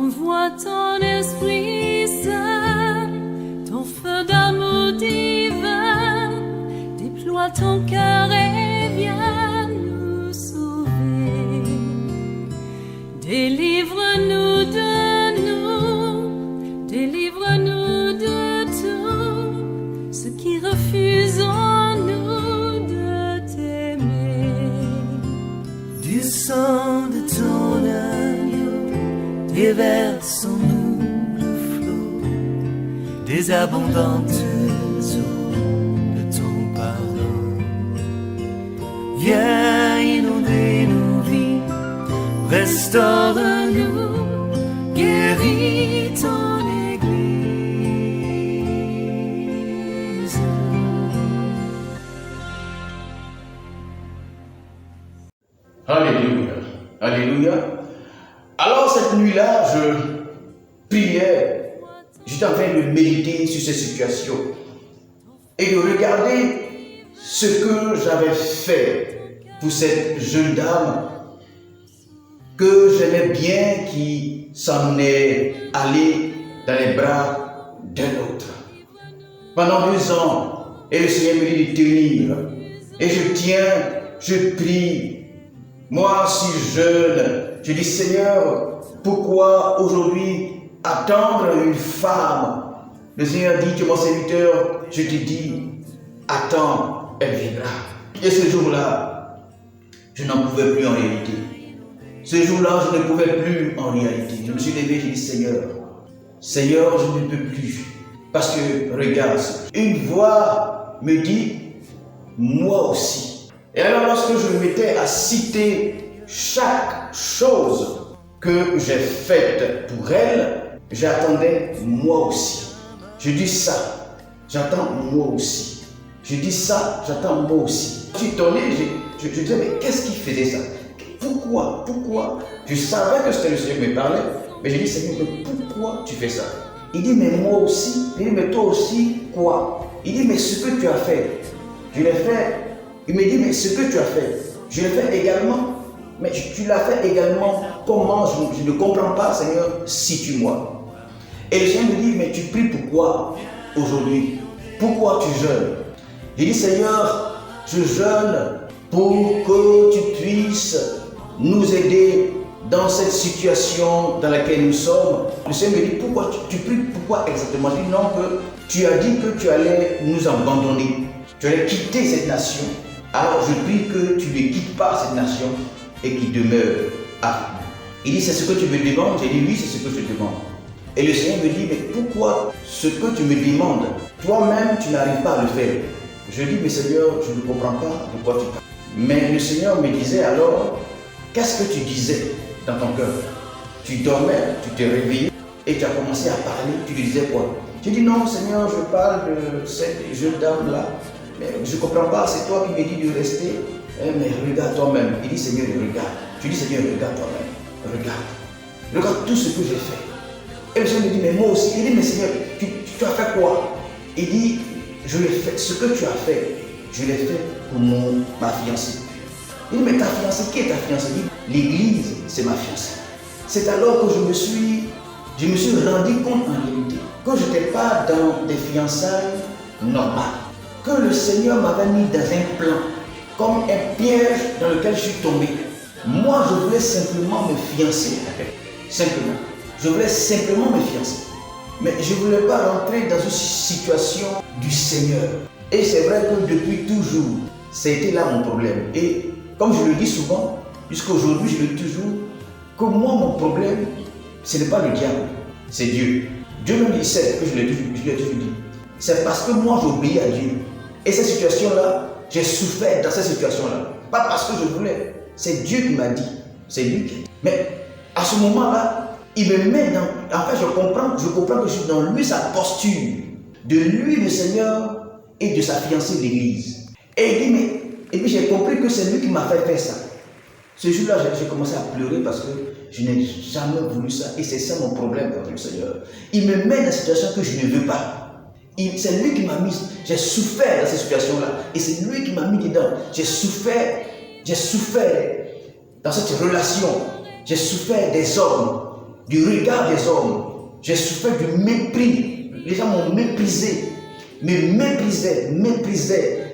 Envoie ton esprit saint, ton feu d'amour divin, déploie ton cœur et viens nous sauver. Délivre-nous de nous, délivre-nous de tout, ceux qui refusent en nous de t'aimer. Du sang de ton agneau, déverse en nous le flot des abondantes eaux de ton pardon. Viens inonder nos vies, restaure-nous, guéris ton Église. Alléluia, alléluia. Alors cette nuit-là, je priais, j'étais en train de méditer sur cette situation et de regarder ce que j'avais fait pour cette jeune dame que j'aimais bien, qui s'en est allée dans les bras d'un autre. Pendant 2 ans, et le Seigneur me dit de tenir, et je tiens, je prie. Moi, si jeune, je dis Seigneur, pourquoi aujourd'hui attendre une femme? Le Seigneur dit que mon serviteur, je te dis, attends, elle viendra. Et ce jour-là, je n'en pouvais plus en réalité. Ce jour-là, je ne pouvais plus en réalité. Je me suis levé, j'ai dit Seigneur, Seigneur, je ne peux plus. Parce que, regarde, une voix me dit, moi aussi. Et alors, lorsque je me mettais à citer chaque chose que j'ai faite pour elle, j'attendais moi aussi. Je dis ça, j'attends moi aussi. Je dis ça, j'attends moi aussi. Je suis étonné, je disais, mais qu'est-ce qui faisait ça? Pourquoi? Je savais que c'était le Seigneur qui me parlait, mais j'ai dit, Seigneur, mais pourquoi tu fais ça? Il dit, mais moi aussi. Il dit, mais toi aussi, quoi? Il dit, mais ce que tu as fait, je l'ai fait. Il me dit, mais ce que tu as fait, je l'ai fait également. Mais tu l'as fait également. Comment? Je ne comprends pas, Seigneur, situe-moi. Et le Seigneur me dit, mais tu pries pourquoi aujourd'hui? Pourquoi tu jeûnes? J'ai dit, Seigneur, je jeûne pour que tu puisses nous aider dans cette situation dans laquelle nous sommes. Le Seigneur me dit, pourquoi tu pries pourquoi exactement? Je dis, non, que tu as dit que tu allais nous abandonner. Tu allais quitter cette nation. Alors je prie que tu ne quittes pas cette nation et qu'il demeure avec nous. Il dit, c'est ce que tu me demandes? J'ai dit, oui, c'est ce que je te demande. Et le Seigneur me dit, mais pourquoi ce que tu me demandes, toi-même tu n'arrives pas à le faire? Je dis, mais Seigneur, je ne comprends pas de quoi tu parles. Mais le Seigneur me disait alors, qu'est-ce que tu disais dans ton cœur? Tu dormais, tu t'es réveillé et tu as commencé à parler, tu lui disais quoi? J'ai dit, non Seigneur, je parle de cette jeune dame-là. Mais je ne comprends pas, c'est toi qui me dis de rester. Mais regarde toi-même. Il dit, Seigneur, regarde. Je dis, Seigneur, regarde toi-même. Regarde. Regarde tout ce que j'ai fait. Et le Seigneur me dit, mais moi aussi. Il dit, mais Seigneur, tu as fait quoi? Il dit, je l'ai fait. Ce que tu as fait, je l'ai fait pour ma fiancée. Il dit, mais ta fiancée, qui est ta fiancée? Il dit, l'Église, c'est ma fiancée. C'est alors que je me suis rendu compte en réalité que je n'étais pas dans des fiançailles normales. Que le Seigneur m'avait mis dans un plan, comme un piège dans lequel je suis tombé. Moi, je voulais simplement me fiancer avec elle. Simplement. Je voulais simplement me fiancer. Mais je ne voulais pas rentrer dans une situation du Seigneur. Et c'est vrai que depuis toujours, c'était là mon problème. Et comme je le dis souvent, jusqu'à aujourd'hui, je le dis toujours, que moi, mon problème, ce n'est pas le diable, c'est Dieu. Dieu même sait que je l'ai toujours dit. C'est parce que moi, j'obéis à Dieu. Et cette situation-là, j'ai souffert dans cette situation-là. Pas parce que je voulais. C'est Dieu qui m'a dit. C'est lui qui a dit. Mais à ce moment-là, il me met dans... En fait, je comprends que je suis dans lui, sa posture. De lui, le Seigneur, et de sa fiancée, l'Église. Et il dit, mais... Et puis j'ai compris que c'est lui qui m'a fait faire ça. Ce jour-là, j'ai commencé à pleurer parce que je n'ai jamais voulu ça. Et c'est ça mon problème avec le Seigneur. Il me met dans une situation que je ne veux pas. C'est lui qui m'a mis, j'ai souffert dans cette situation-là. Et c'est lui qui m'a mis dedans. J'ai souffert dans cette relation. J'ai souffert des hommes. du regard des hommes. J'ai souffert du mépris. Les gens m'ont méprisé. Me méprisaient.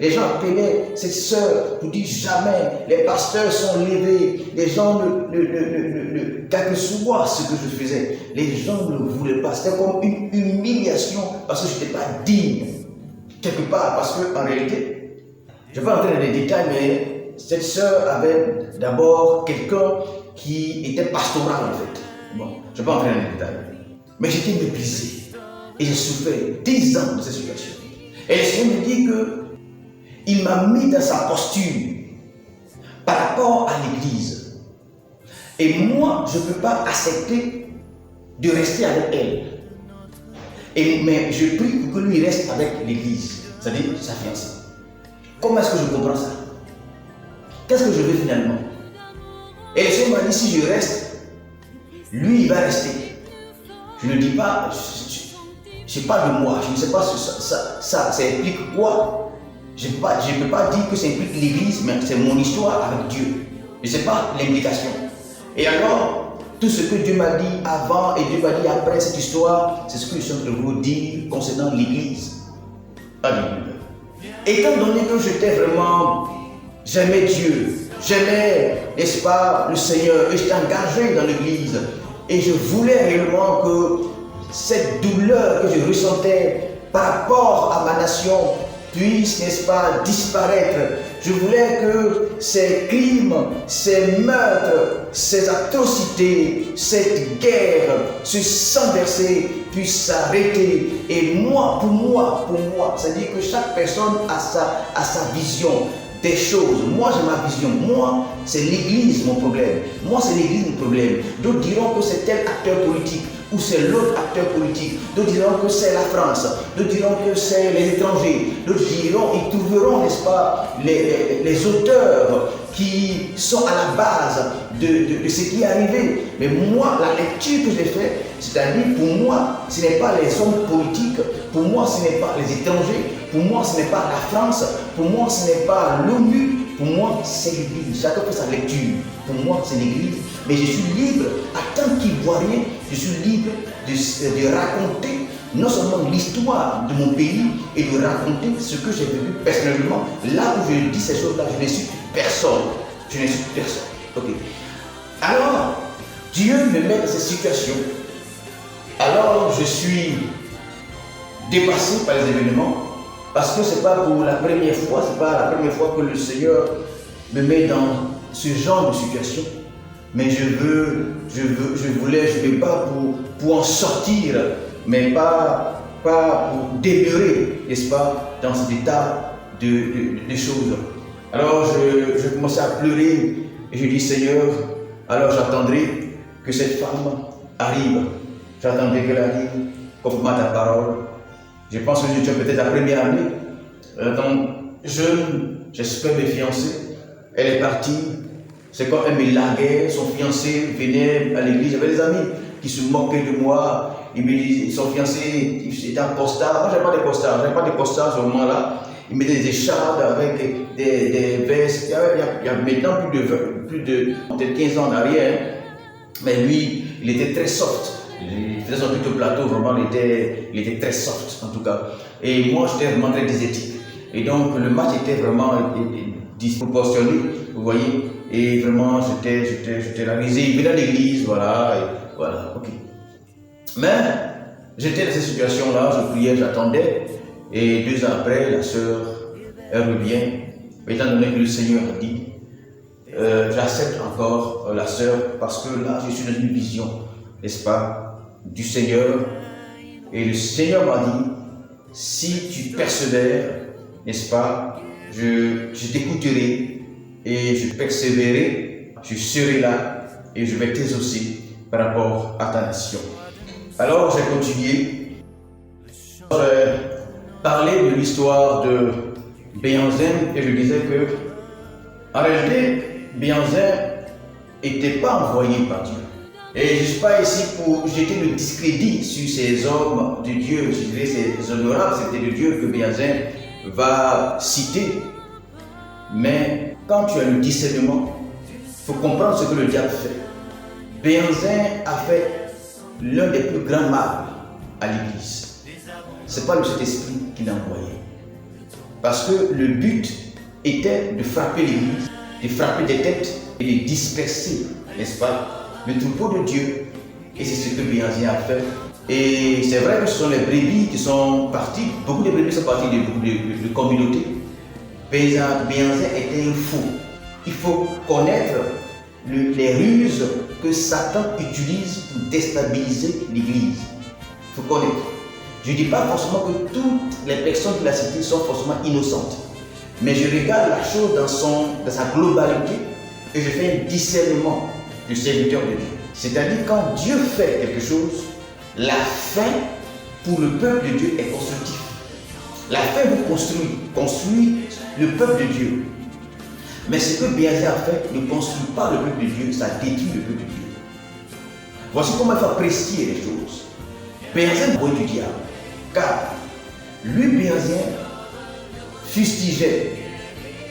Les gens appelaient cette sœur pour dire jamais. Les pasteurs sont levés. Les gens quel que soit ce que je faisais, les gens ne voulaient pas. C'était comme une humiliation parce que je n'étais pas digne. Quelque part, parce qu'en réalité, je ne vais pas entrer dans les détails, mais cette sœur avait d'abord quelqu'un qui était pastoral en fait. Bon, je ne vais pas entrer dans les détails. Mais j'étais méprisé. Et j'ai souffert 10 ans de cette situation. Et le Seigneur me dit qu'il m'a mis dans sa posture par rapport à l'Église. Et moi, je ne peux pas accepter de rester avec elle. Mais je prie pour que lui reste avec l'Église, c'est-à-dire sa fiancée. Comment est-ce que je comprends ça? Qu'est-ce que je veux finalement? Et le Seigneur m'a dit, si je reste, lui, il va rester. Je ne dis pas, je ne sais pas de moi, je ne sais pas ça implique quoi. Je ne peux pas dire que ça implique l'Église, mais c'est mon histoire avec Dieu. Je ne sais pas l'implication. Et alors, tout ce que Dieu m'a dit avant et Dieu m'a dit après cette histoire, c'est ce que je suis en train de vous dire concernant l'Église. Alléluia. Étant donné que j'aimais Dieu, j'aimais, n'est-ce pas, le Seigneur, et j'étais engagé dans l'Église, et je voulais réellement que cette douleur que je ressentais par rapport à ma nation puisse, n'est-ce pas, disparaître. Je voulais que ces crimes, ces meurtres, ces atrocités, cette guerre, ce sang versé puisse s'arrêter. Et moi, pour moi, c'est-à-dire que chaque personne a sa vision des choses. Moi, j'ai ma vision. Moi, c'est l'Église mon problème. Moi, c'est l'Église mon problème. D'autres diront que c'est tel acteur politique ou c'est l'autre acteur politique. D'autres diront que c'est la France. D'autres diront que c'est les étrangers. D'autres diront, ils trouveront, n'est-ce pas, les auteurs qui sont à la base de ce qui est arrivé. Mais moi, la lecture que j'ai faite, c'est-à-dire pour moi, ce n'est pas les hommes politiques, pour moi, ce n'est pas les étrangers, pour moi, ce n'est pas la France, pour moi, ce n'est pas l'ONU, pour moi, c'est l'Église. Chacun fait sa lecture. Pour moi, c'est l'Église. Mais je suis libre, à tant qu'Ivoirien, je suis libre de raconter non seulement l'histoire de mon pays et de raconter ce que j'ai vécu personnellement. Là où je dis ces choses-là, je n'insulte personne. Je n'insulte personne. Ok. Alors, Dieu me met dans cette situation. Alors, je suis dépassé par les événements. Parce que ce n'est pas pour la première fois, c'est pas la première fois que le Seigneur me met dans ce genre de situation. Mais je vais pas pour en sortir, mais pas pour demeurer, n'est-ce pas, dans cet état de choses. Alors je commençais à pleurer et je dis, Seigneur, alors j'attendrai que cette femme arrive. J'attendrai qu'elle arrive, conformément à ta parole. Je pense que j'étais peut-être la première année. Donc, jeune, j'espère mes fiancés. Elle est partie. C'est quand elle me larguait, son fiancé venait à l'église. J'avais des amis qui se moquaient de moi. Ils me disaient, son fiancé était un postard. Moi, je n'avais pas de postard à ce moment-là. Il mettait des écharpes avec des vestes. Il y a maintenant plus de peut-être 15 ans en arrière. Mais lui, il était très soft. Il faisait son petit plateau, vraiment, il était très soft en tout cas. Et moi, j'étais vraiment très diététique. Et donc, le match était vraiment disproportionné, vous voyez. Et vraiment, j'étais réalisé. Il venait à l'église, voilà, et voilà, ok. Mais, j'étais dans cette situation-là, je priais, j'attendais. Et 2 ans après, la sœur, elle revient. Étant donné que le Seigneur a dit, j'accepte encore la sœur parce que là, je suis dans une vision, n'est-ce pas, du Seigneur. Et le Seigneur m'a dit, si tu persévères, n'est-ce pas, je t'écouterai et je persévérerai, je serai là et je vais t'exaucer par rapport à ta nation. Alors j'ai continué. J'ai parlé de l'histoire de Béhanzin et je disais que en réalité, Béhanzin n'était pas envoyé par Dieu. Et je ne suis pas ici pour jeter le discrédit sur ces hommes de Dieu, je dirais ces honorables, c'était de Dieu que Béhanzin va citer. Mais quand tu as le discernement, il faut comprendre ce que le diable fait. Béhanzin a fait l'un des plus grands mal à l'Église. Ce n'est pas le Saint-Esprit qui l'a envoyé. Parce que le but était de frapper l'Église, de frapper des têtes et de disperser, n'est-ce pas, le troupeau de Dieu. Et c'est ce que Béhanzin a fait. Et c'est vrai que ce sont les brebis qui sont partis, beaucoup de brebis sont partis de communautés. Béhanzin était un fou. Il faut connaître les ruses que Satan utilise pour déstabiliser l'Église. Il faut connaître. Je ne dis pas forcément que toutes les personnes qu'il a citées sont forcément innocentes. Mais je regarde la chose dans sa globalité et je fais un discernement du serviteur de Dieu. C'est-à-dire quand Dieu fait quelque chose, la fin pour le peuple de Dieu est constructive. La fin vous construit le peuple de Dieu. Mais ce que Béhanzin a fait ne construit pas le peuple de Dieu, ça détruit le peuple de Dieu. Voici comment il faut apprécier les choses. Béhanzin est du diable, car lui, Béhanzin, fustigeait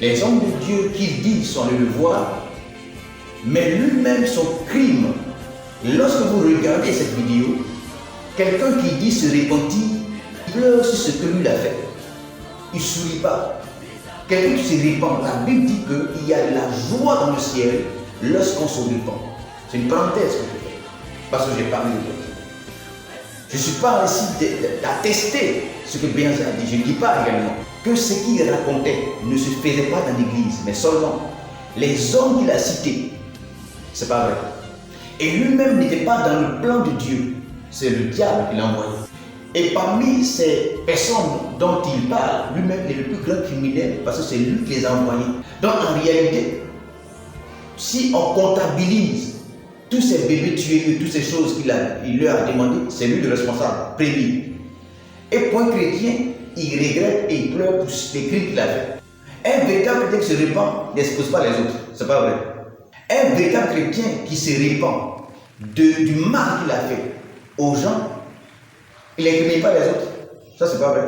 les hommes de Dieu qu'il dit sont allés le voir, mais lui-même, son crime, lorsque vous regardez cette vidéo, quelqu'un qui dit se repentit, il pleure sur ce que lui a fait. Il ne sourit pas. Quelqu'un qui se répand, la Bible dit qu'il y a de la joie dans le ciel lorsqu'on se répand. C'est une parenthèse que je fais, parce que j'ai parlé de Dieu. Je ne suis pas ici d'attester ce que Béhanzin a dit. Je ne dis pas également que ce qu'il racontait ne se faisait pas dans l'église, mais seulement les hommes qu'il a cités. C'est pas vrai. Et lui-même n'était pas dans le plan de Dieu. C'est le diable qui l'a envoyé. Et parmi ces personnes dont il parle, lui-même est le plus grand criminel parce que c'est lui qui les a envoyés. Donc en réalité, si on comptabilise tous ces bébés tués, toutes ces choses qu'il leur a demandé, c'est lui le responsable, premier. Et pour un chrétien, il regrette et il pleure pour les crimes qu'il a fait. Un véritable chrétien qui se répand n'expose pas les autres, c'est pas vrai. Un véritable chrétien qui se répand du mal qu'il a fait aux gens, il n'incrimine pas les autres. Ça, c'est pas vrai.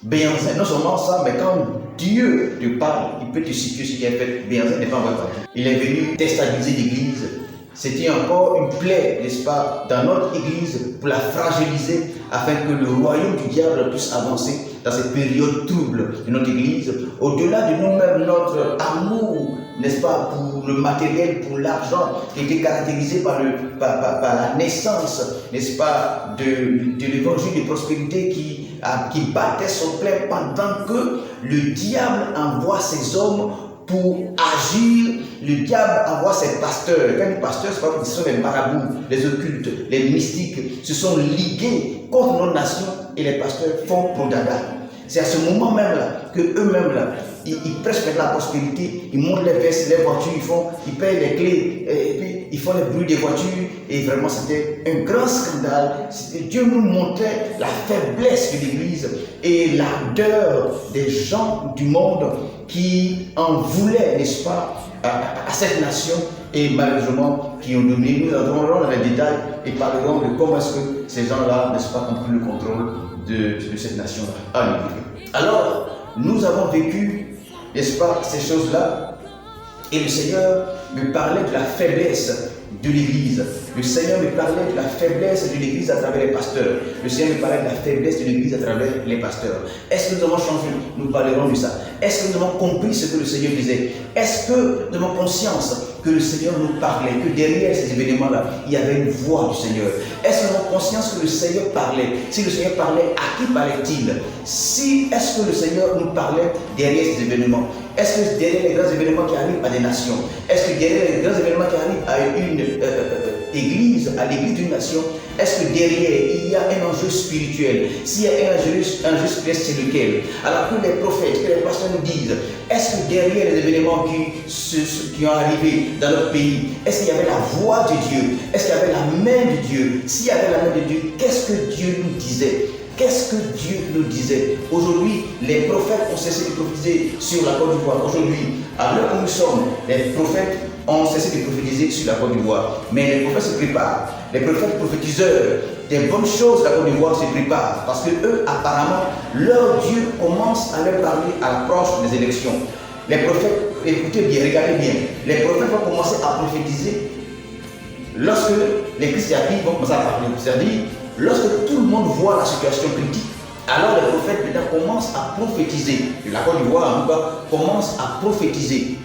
Béhanzin, non seulement ça, mais quand Dieu te parle, il peut te situer ce qu'il a fait. Béhanzin n'est pas envoyé par Dieu. Il est venu déstabiliser l'église. C'était encore une plaie, n'est-ce pas, dans notre église pour la fragiliser afin que le royaume du diable puisse avancer dans cette période trouble de notre église. Au-delà de nous-mêmes, notre amour, n'est-ce pas, pour le matériel, pour l'argent, qui était caractérisé par la naissance, n'est-ce pas, de l'évangile de prospérité qui battait son plein pendant que le diable envoie ses hommes pour agir. Le diable envoie ses pasteurs. Quand les pasteurs, c'est pas, ce sont les marabouts, les occultes, les mystiques, se sont ligués contre nos nations et les pasteurs font prodada. C'est à ce moment même là que eux-mêmes là, ils prêchent la prospérité, ils montent les vestes, les voitures, ils payent les clés, et puis ils font les bruits des voitures, et vraiment c'était un grand scandale. Dieu nous montrait la faiblesse de l'Église et l'ardeur des gens du monde qui en voulaient, n'est-ce pas, à cette nation, et malheureusement qui ont donné. Nous entrerons dans les détails et parlerons de comment est-ce que ces gens-là, n'est-ce pas, ont pris le contrôle de cette nation-là. Alléluia. Alors, nous avons vécu, n'est-ce pas, ces choses-là, et le Seigneur me parlait de la faiblesse de l'Église. Le Seigneur me parlait de la faiblesse de l'Église à travers les pasteurs. Le Seigneur me parlait de la faiblesse de l'Église à travers les pasteurs. Est-ce que nous avons changé? Nous parlerons de ça. Est-ce que nous avons compris ce que le Seigneur disait? Est-ce que nous avons conscience que le Seigneur nous parlait, que derrière ces événements-là, il y avait une voix du Seigneur? Est-ce que nous avons conscience que le Seigneur parlait? Si le Seigneur parlait, à qui parlait-il? Est-ce que le Seigneur nous parlait derrière ces événements? Est-ce que derrière les grands événements qui arrivent à des nations, est-ce que derrière les grands événements qui arrivent à une église, à l'église d'une nation, est-ce que derrière il y a un enjeu spirituel? S'il y a un enjeu spirituel, c'est lequel? Alors que les prophètes, que les pasteurs nous disent, est-ce que derrière les événements qui ont arrivé dans notre pays, est-ce qu'il y avait la voix de Dieu? Est-ce qu'il y avait la main de Dieu? S'il y avait la main de Dieu, qu'est-ce que Dieu nous disait? Qu'est-ce que Dieu nous disait? Aujourd'hui, les prophètes ont cessé de prophétiser sur la Côte d'Ivoire. Aujourd'hui, à l'heure où nous sommes, les prophètes ont cessé de prophétiser sur la Côte d'Ivoire. Mais les prophètes se préparent. Les prophètes prophétiseurs des bonnes choses de la Côte d'Ivoire se préparent. Parce que eux, apparemment, leur Dieu commence à leur parler à l'approche des élections. Les prophètes, écoutez bien, regardez bien. Les prophètes vont commencer à prophétiser lorsque les christianistes vont commencer à parler. C'est-à-dire, lorsque tout le monde voit la situation critique, alors les prophètes maintenant commencent à prophétiser. La Côte d'Ivoire, en tout cas, commence à prophétiser.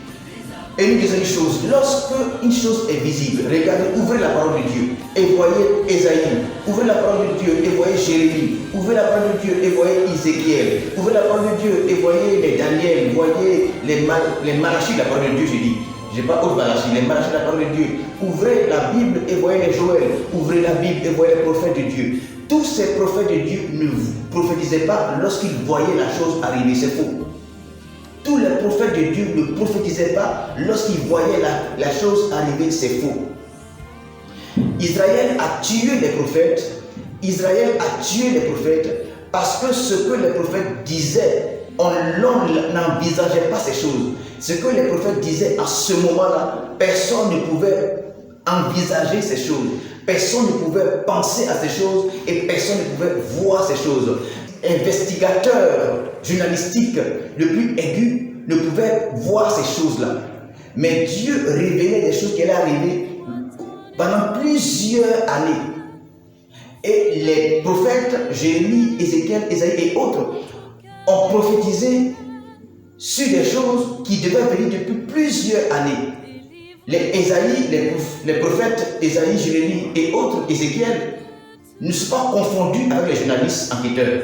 Et nous disons une chose, lorsque une chose est visible, regardez, ouvrez la parole de Dieu et voyez Ésaïe, ouvrez la parole de Dieu et voyez Jérémie, ouvrez la parole de Dieu et voyez Ézéchiel, ouvrez la parole de Dieu et voyez les Daniel, voyez les Malachie de la parole de Dieu, je dis. Je n'ai pas autre Malachie, les Malachie de la parole de Dieu. Ouvrez la Bible et voyez les Joël, ouvrez la Bible et voyez les prophètes de Dieu. Tous ces prophètes de Dieu ne prophétisaient pas lorsqu'ils voyaient la chose arriver, c'est faux. Tous les prophètes de Dieu ne prophétisaient pas lorsqu'ils voyaient la chose arriver, c'est faux. Israël a tué les prophètes. Israël a tué les prophètes parce que ce que les prophètes disaient, on n'envisageait pas ces choses. Ce que les prophètes disaient à ce moment-là, personne ne pouvait envisager ces choses. Personne ne pouvait penser à ces choses et personne ne pouvait voir ces choses. Investigateur journalistique le plus aigu ne pouvait voir ces choses-là. Mais Dieu révélait des choses qui allaient arriver pendant plusieurs années. Et les prophètes, Jérémie, Ézéchiel, Ésaïe et autres, ont prophétisé sur des choses qui devaient venir depuis plusieurs années. Les prophètes Ésaïe, Jérémie et autres, Ézéchiel, ne sont pas confondus avec les journalistes enquêteurs.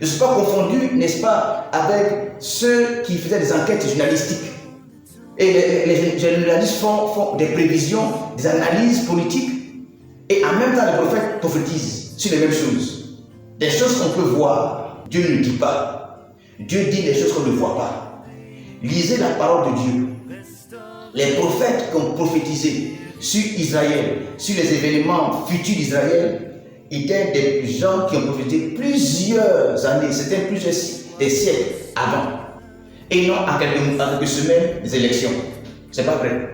Ne sont pas confondus, n'est-ce pas, avec ceux qui faisaient des enquêtes journalistiques. Et les journalistes font des prévisions, des analyses politiques. Et en même temps, les prophètes prophétisent sur les mêmes choses. Des choses qu'on peut voir, Dieu ne dit pas. Dieu dit des choses qu'on ne voit pas. Lisez la parole de Dieu. Les prophètes qui ont prophétisé sur Israël, sur les événements futurs d'Israël, étaient des gens qui ont prophétisé plusieurs années, c'était des siècles avant. Et non en quelques semaines des élections. C'est pas vrai.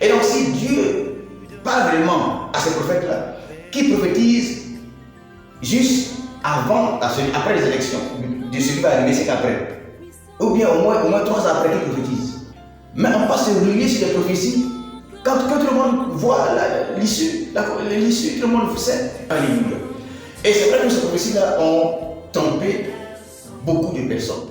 Et donc si Dieu parle vraiment à ces prophètes-là, qui prophétisent juste après les élections, de ce qui va arriver, c'est qu'après. Ou bien au moins 3 ans après qu'ils prophétisent. Mais on va se relier sur les prophéties quand tout le monde voit l'issue, tout le monde sait. Alléluia. Et c'est vrai que ces prophéties-là ont trompé beaucoup de personnes.